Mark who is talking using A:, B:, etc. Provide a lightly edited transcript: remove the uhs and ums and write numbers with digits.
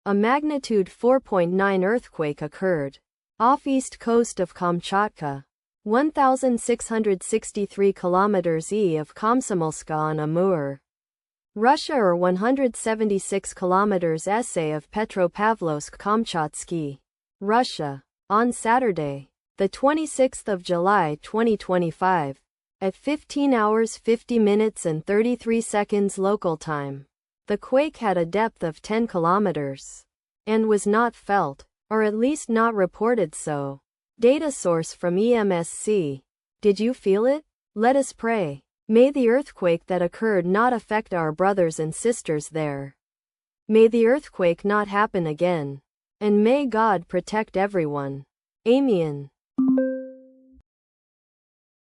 A: A magnitude 4.9 earthquake occurred off east coast of Kamchatka, 1,663 kilometers east of Komsomolska on Amur, Russia, or 176 kilometers east of Petropavlovsk-Kamchatsky, Russia, on Saturday, the 26th of July 2025, at 15 hours 50 minutes and 33 seconds local time. The quake had a depth of 10 kilometers and was not felt, or at least not reported so. Data source from EMSC. Did you feel it? Let us pray. May the earthquake that occurred not affect our brothers and sisters there. May the earthquake not happen again. And may God protect everyone. Amen.